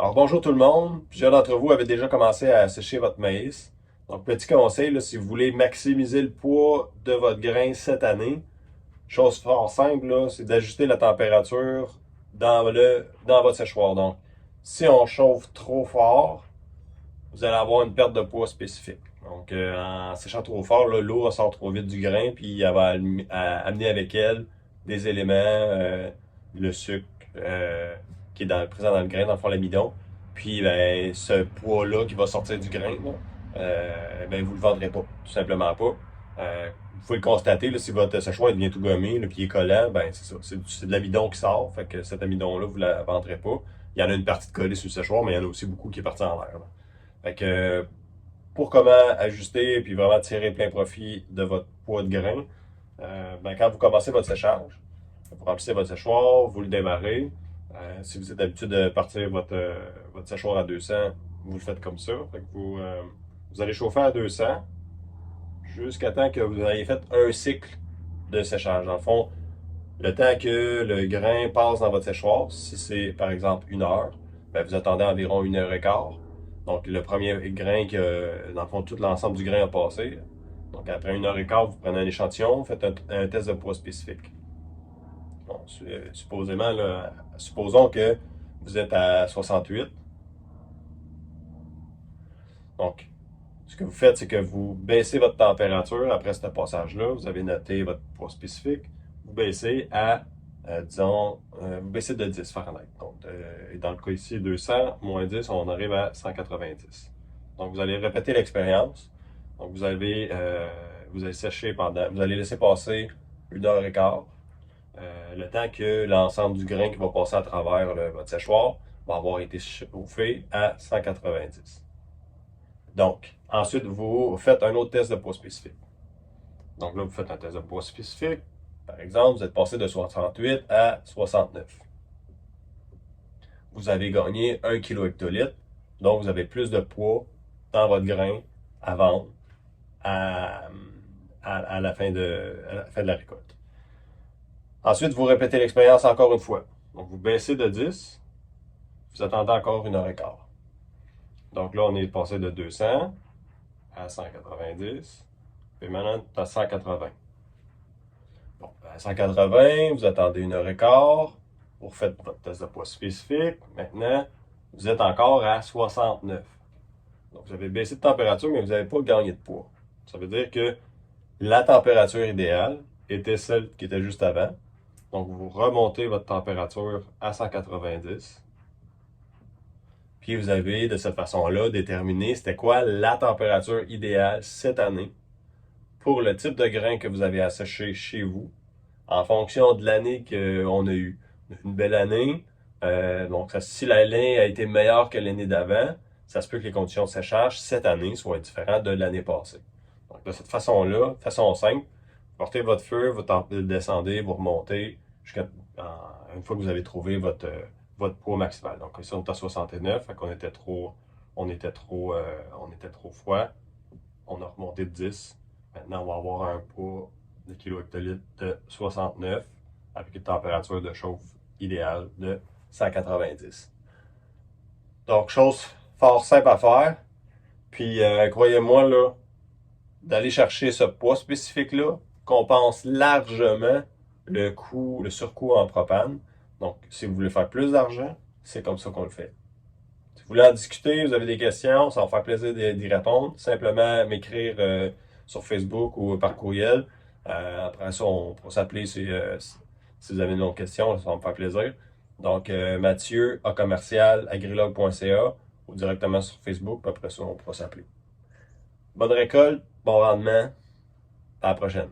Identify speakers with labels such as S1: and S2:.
S1: Alors bonjour tout le monde. Plusieurs d'entre vous avaient déjà commencé à sécher votre maïs. Donc petit conseil, là, si vous voulez maximiser le poids de votre grain cette année, chose fort simple, là, c'est d'ajuster la température dans votre séchoir. Donc si on chauffe trop fort, vous allez avoir une perte de poids spécifique. Donc en séchant trop fort, là, l'eau ressort trop vite du grain, puis elle va amener avec elle des éléments, le sucre qui est présent dans le grain, dans le fond l'amidon. Puis ben, ce poids-là qui va sortir du grain, là, ben, vous ne le vendrez pas, tout simplement pas. Vous pouvez le constater, là, si votre séchoir devient tout gommé, le pied collant, ben c'est ça, c'est de l'amidon qui sort, fait que cet amidon-là, vous ne la vendrez pas. Il y en a une partie de collée sur le séchoir, mais il y en a aussi beaucoup qui est parti en l'air. Là. Fait que pour comment ajuster puis vraiment tirer plein profit de votre poids de grain, ben, quand vous commencez votre séchage, vous remplissez votre séchoir, vous le démarrez. Si vous êtes habitué de partir votre séchoir à 200, vous le faites comme ça. Fait que vous allez chauffer à 200 jusqu'à temps que vous ayez fait un cycle de séchage. Dans le fond, le temps que le grain passe dans votre séchoir, si c'est par exemple 1 heure, ben, vous attendez environ 1 heure et quart. Donc le premier grain que, dans le fond, tout l'ensemble du grain a passé. Donc après 1 heure et quart, vous prenez un échantillon, vous faites un test de poids spécifique. Bon, supposément, là, supposons que vous êtes à 68. Donc, ce que vous faites, c'est que vous baissez votre température après ce passage-là. Vous avez noté votre poids spécifique. Vous baissez à, disons, vous baissez de 10 Fahrenheit. Donc, dans le cas ici, 200 moins 10, on arrive à 190. Donc, vous allez répéter l'expérience. Donc, vous allez sécher vous allez laisser passer 1 heure et quart. Le temps que l'ensemble du grain qui va passer à travers votre séchoir va avoir été chauffé à 190. Donc, ensuite, vous faites un autre test de poids spécifique. Donc là, vous faites un test de poids spécifique. Par exemple, vous êtes passé de 68 à 69. Vous avez gagné 1 kg hectolitre, donc vous avez plus de poids dans votre grain à vendre à la fin de la récolte. Ensuite, vous répétez l'expérience encore une fois. Donc, vous baissez de 10, vous attendez encore 1 heure et quart. Donc là, on est passé de 200 à 190, et maintenant, à 180. Bon, à 180, vous attendez 1 heure et quart, vous refaites votre test de poids spécifique. Maintenant, vous êtes encore à 69. Donc, vous avez baissé de température, mais vous n'avez pas gagné de poids. Ça veut dire que la température idéale était celle qui était juste avant. Donc, vous remontez votre température à 190. Puis, vous avez, de cette façon-là, déterminé c'était quoi la température idéale cette année pour le type de grain que vous avez à sécher chez vous, en fonction de l'année qu'on a eue. Une belle année, donc si l'année a été meilleure que l'année d'avant, ça se peut que les conditions de séchage cette année soient différentes de l'année passée. Donc de cette façon-là, façon simple, portez votre feu, vous descendez, vous remontez, une fois que vous avez trouvé votre poids maximal. Donc ici on est à 69, fait qu'on était trop, on était trop froid. On a remonté de 10. Maintenant, on va avoir un poids de kilo-hectolitre de 69 avec une température de chauffe idéale de 190. Donc, chose fort simple à faire. Puis, croyez-moi, là, d'aller chercher ce poids spécifique-là compense largement le coût, le surcoût en propane. Donc, si vous voulez faire plus d'argent, c'est comme ça qu'on le fait. Si vous voulez en discuter, vous avez des questions, ça va me faire plaisir d'y répondre. Simplement m'écrire sur Facebook ou par courriel. Après ça, on pourra s'appeler si vous avez une autre question, ça va me faire plaisir. Donc, Mathieu, à commercial, agrilog.ca ou directement sur Facebook, puis après ça, on pourra s'appeler. Bonne récolte, bon rendement, à la prochaine.